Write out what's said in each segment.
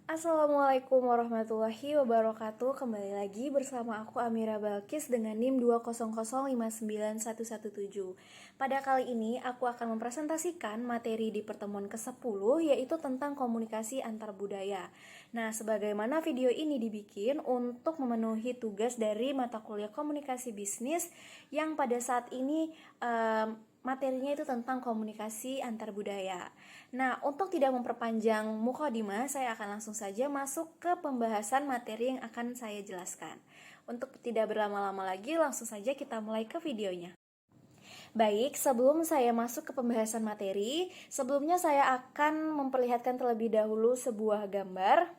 Assalamualaikum warahmatullahi wabarakatuh. Kembali lagi bersama aku Amira Balkis dengan NIM 200591117. Pada kali ini aku akan mempresentasikan materi di pertemuan ke-10 yaitu tentang komunikasi antar budaya. Nah, sebagaimana video ini dibikin untuk memenuhi tugas dari mata kuliah komunikasi bisnis yang pada saat ini materinya itu tentang komunikasi antar budaya. Nah, untuk tidak memperpanjang mukadimah, saya akan langsung saja masuk ke pembahasan materi yang akan saya jelaskan. Untuk tidak berlama-lama lagi, langsung saja kita mulai ke videonya. Baik, sebelum saya masuk ke pembahasan materi, sebelumnya saya akan memperlihatkan terlebih dahulu sebuah gambar.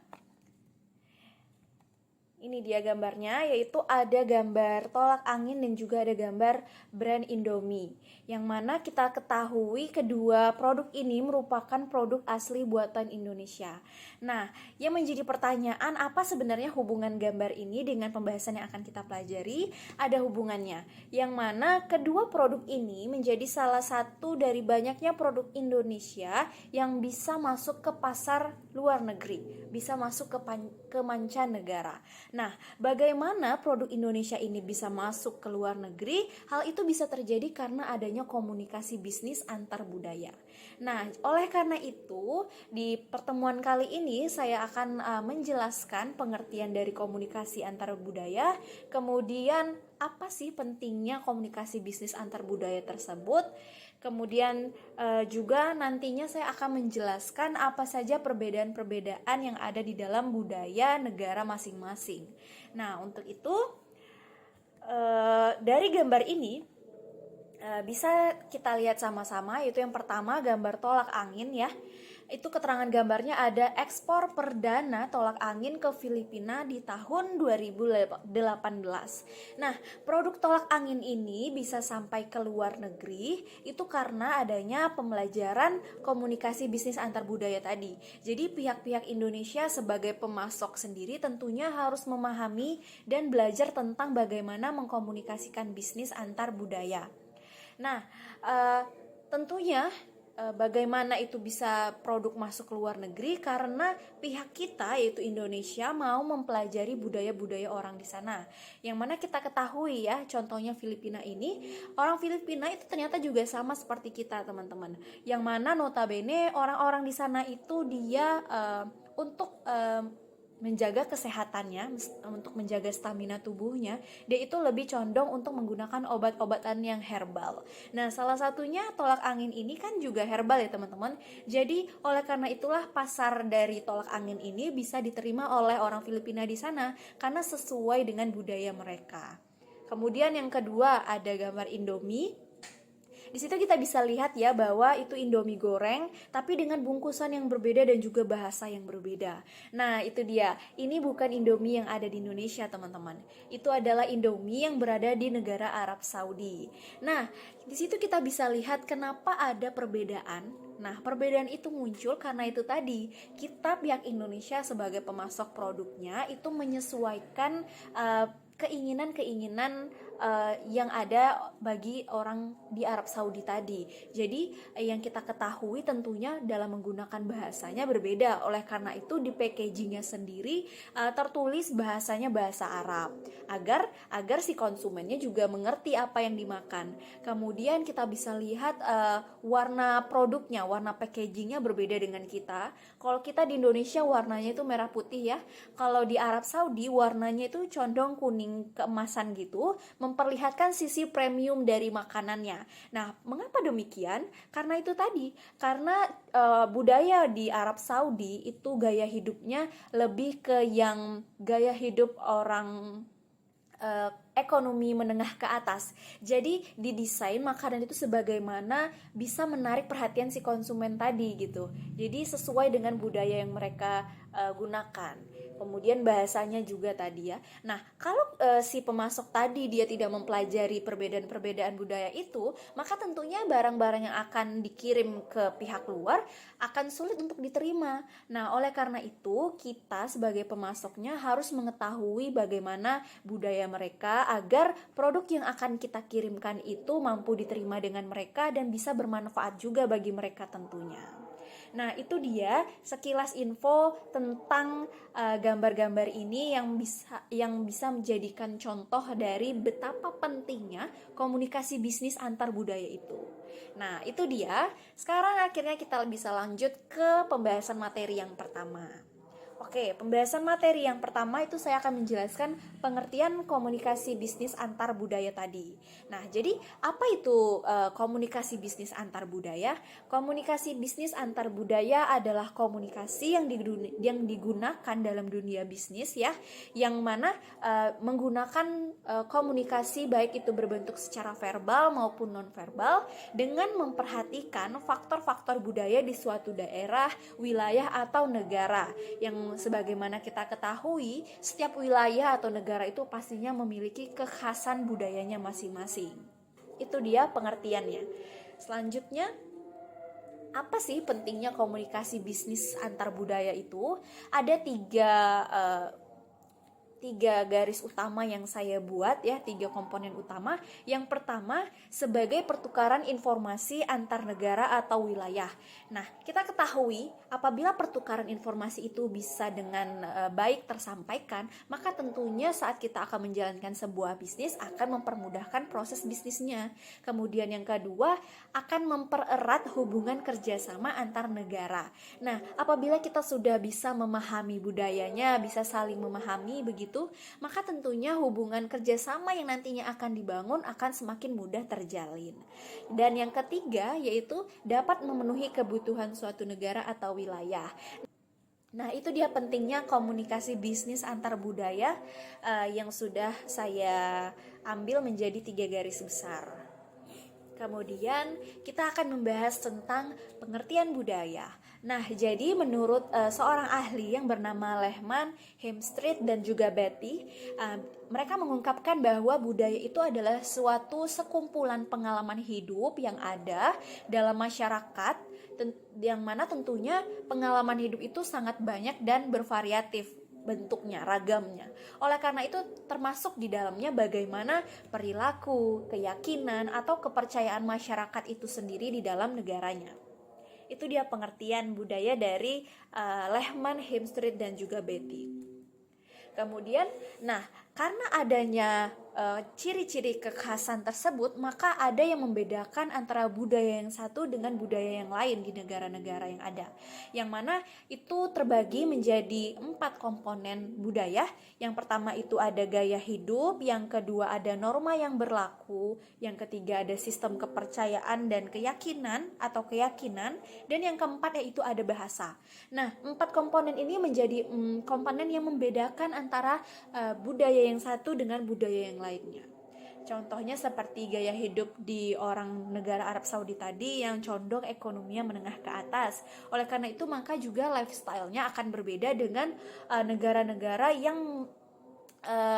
Ini dia gambarnya, yaitu ada gambar tolak angin dan juga ada gambar brand Indomie. Yang mana kita ketahui kedua produk ini merupakan produk asli buatan Indonesia. Nah, yang menjadi pertanyaan apa sebenarnya hubungan gambar ini dengan pembahasan yang akan kita pelajari? Ada hubungannya, yang mana kedua produk ini menjadi salah satu dari banyaknya produk Indonesia yang bisa masuk ke pasar luar negeri, bisa masuk ke mancanegara. Nah, bagaimana produk Indonesia ini bisa masuk ke luar negeri? Hal itu bisa terjadi karena adanya komunikasi bisnis antar budaya. Nah, oleh karena itu, di pertemuan kali ini saya akan menjelaskan pengertian dari komunikasi antar budaya, kemudian apa sih pentingnya komunikasi bisnis antar budaya tersebut. Kemudian juga nantinya saya akan menjelaskan apa saja perbedaan-perbedaan yang ada di dalam budaya negara masing-masing. Nah, untuk itu dari gambar ini bisa kita lihat sama-sama, yaitu yang pertama gambar tolak angin ya. Itu keterangan gambarnya ada ekspor perdana tolak angin ke Filipina di tahun 2018. Nah, produk tolak angin ini bisa sampai ke luar negeri itu karena adanya pembelajaran komunikasi bisnis antar budaya tadi. Jadi pihak-pihak Indonesia sebagai pemasok sendiri tentunya harus memahami dan belajar tentang bagaimana mengkomunikasikan bisnis antar budaya. Nah, tentunya bagaimana itu bisa produk masuk ke luar negeri karena pihak kita yaitu Indonesia mau mempelajari budaya-budaya orang di sana. Yang mana kita ketahui ya, contohnya Filipina ini, orang Filipina itu ternyata juga sama seperti kita, teman-teman. Yang mana notabene orang-orang di sana itu dia untuk menjaga kesehatannya, untuk menjaga stamina tubuhnya, dia itu lebih condong untuk menggunakan obat-obatan yang herbal. Nah, salah satunya tolak angin ini kan juga herbal ya teman-teman. Jadi oleh karena itulah pasar dari tolak angin ini bisa diterima oleh orang Filipina di sana karena sesuai dengan budaya mereka. Kemudian yang kedua ada gambar Indomie. Di situ kita bisa lihat ya bahwa itu Indomie goreng tapi dengan bungkusan yang berbeda dan juga bahasa yang berbeda. Nah, itu dia. Ini bukan Indomie yang ada di Indonesia, teman-teman. Itu adalah Indomie yang berada di negara Arab Saudi. Nah, di situ kita bisa lihat kenapa ada perbedaan. Nah, perbedaan itu muncul karena itu tadi, kita pihak Indonesia sebagai pemasok produknya itu menyesuaikan keinginan-keinginan yang ada bagi orang di Arab Saudi tadi. Jadi yang kita ketahui tentunya dalam menggunakan bahasanya berbeda. Oleh karena itu di packagingnya sendiri tertulis bahasanya bahasa Arab agar si konsumennya juga mengerti apa yang dimakan. Kemudian kita bisa lihat warna produknya, warna packagingnya berbeda dengan kita. Kalau kita di Indonesia warnanya itu merah putih ya. Kalau di Arab Saudi warnanya itu condong kuning keemasan gitu, memperlihatkan sisi premium dari makanannya. Nah, mengapa demikian? Karena itu tadi, karena budaya di Arab Saudi itu gaya hidupnya lebih ke yang gaya hidup orang ekonomi menengah ke atas. Jadi didesain makanan itu sebagaimana bisa menarik perhatian si konsumen tadi gitu. Jadi sesuai dengan budaya yang mereka gunakan. Kemudian bahasanya juga tadi ya. Nah, kalau si pemasok tadi dia tidak mempelajari perbedaan-perbedaan budaya itu, maka tentunya barang-barang yang akan dikirim ke pihak luar akan sulit untuk diterima. Nah, oleh karena itu kita sebagai pemasoknya harus mengetahui bagaimana budaya mereka agar produk yang akan kita kirimkan itu mampu diterima dengan mereka dan bisa bermanfaat juga bagi mereka tentunya. Nah, itu dia sekilas info tentang gambar-gambar ini yang bisa menjadikan contoh dari betapa pentingnya komunikasi bisnis antar budaya itu. Nah, itu dia. Sekarang akhirnya kita bisa lanjut ke pembahasan materi yang pertama. Oke, pembahasan materi yang pertama itu saya akan menjelaskan pengertian komunikasi bisnis antar budaya tadi. Nah, jadi apa itu komunikasi bisnis antar budaya? Komunikasi bisnis antar budaya adalah komunikasi yang digunakan dalam dunia bisnis ya, yang mana menggunakan komunikasi baik itu berbentuk secara verbal maupun nonverbal dengan memperhatikan faktor-faktor budaya di suatu daerah, wilayah atau negara yang sebagaimana kita ketahui, setiap wilayah atau negara itu pastinya memiliki kekhasan budayanya masing-masing. Itu dia pengertiannya. Selanjutnya, apa sih pentingnya komunikasi bisnis antar budaya itu? Ada tiga garis utama yang saya buat ya, 3 komponen utama. Yang pertama sebagai pertukaran informasi antar negara atau wilayah. Nah, kita ketahui apabila pertukaran informasi itu bisa dengan baik tersampaikan, maka tentunya saat kita akan menjalankan sebuah bisnis akan mempermudahkan proses bisnisnya. Kemudian yang kedua akan mempererat hubungan kerjasama antar negara. Nah, apabila kita sudah bisa memahami budayanya, bisa saling memahami begitu, maka tentunya hubungan kerjasama yang nantinya akan dibangun akan semakin mudah terjalin. Dan yang ketiga yaitu dapat memenuhi kebutuhan suatu negara atau wilayah. Nah, itu dia pentingnya komunikasi bisnis antar budaya yang sudah saya ambil menjadi 3 garis besar. Kemudian kita akan membahas tentang pengertian budaya. Nah, jadi menurut seorang ahli yang bernama Lehman, Hemstreet, dan juga Beatty, mereka mengungkapkan bahwa budaya itu adalah suatu sekumpulan pengalaman hidup yang ada dalam masyarakat, yang mana tentunya pengalaman hidup itu sangat banyak dan bervariatif bentuknya, ragamnya. Oleh karena itu termasuk di dalamnya bagaimana perilaku, keyakinan, atau kepercayaan masyarakat itu sendiri di dalam negaranya. Itu dia pengertian budaya dari Lehman, Hemstreet, dan juga Beatty. Kemudian, nah karena adanya ciri-ciri kekhasan tersebut, maka ada yang membedakan antara budaya yang satu dengan budaya yang lain di negara-negara yang ada. Yang mana itu terbagi menjadi 4 komponen budaya. Yang pertama itu ada gaya hidup, yang kedua ada norma yang berlaku, yang ketiga ada sistem kepercayaan dan keyakinan atau keyakinan, dan yang keempat yaitu ada bahasa. Nah, 4 komponen ini menjadi komponen yang membedakan antara budaya yang satu dengan budaya yang lainnya. Contohnya seperti gaya hidup di orang negara Arab Saudi tadi yang condong ekonominya menengah ke atas. Oleh karena itu maka juga lifestyle-nya akan berbeda dengan negara-negara yang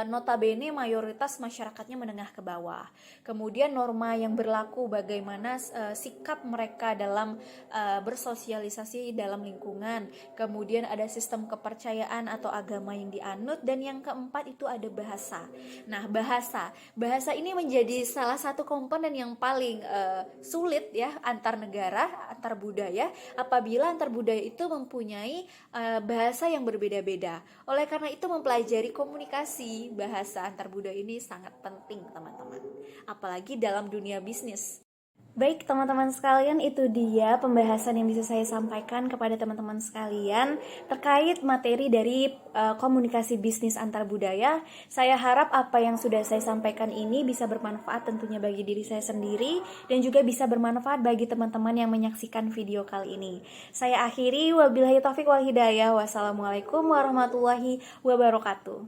notabene mayoritas masyarakatnya menengah ke bawah. Kemudian norma yang berlaku, bagaimana sikap mereka dalam bersosialisasi dalam lingkungan. Kemudian ada sistem kepercayaan atau agama yang dianut, dan yang keempat itu ada bahasa. Nah, bahasa ini menjadi salah satu komponen yang paling sulit ya antar negara, antar budaya, apabila antar budaya itu mempunyai bahasa yang berbeda-beda. Oleh karena itu mempelajari komunikasi bahasa antar budaya ini sangat penting, teman-teman, apalagi dalam dunia bisnis. Baik teman-teman sekalian, itu dia pembahasan yang bisa saya sampaikan kepada teman-teman sekalian terkait materi dari komunikasi bisnis antar budaya. Saya harap apa yang sudah saya sampaikan ini bisa bermanfaat tentunya bagi diri saya sendiri dan juga bisa bermanfaat bagi teman-teman yang menyaksikan video kali ini. Saya akhiri, wabillahi taufiq wal hidayah. Wassalamualaikum warahmatullahi wabarakatuh.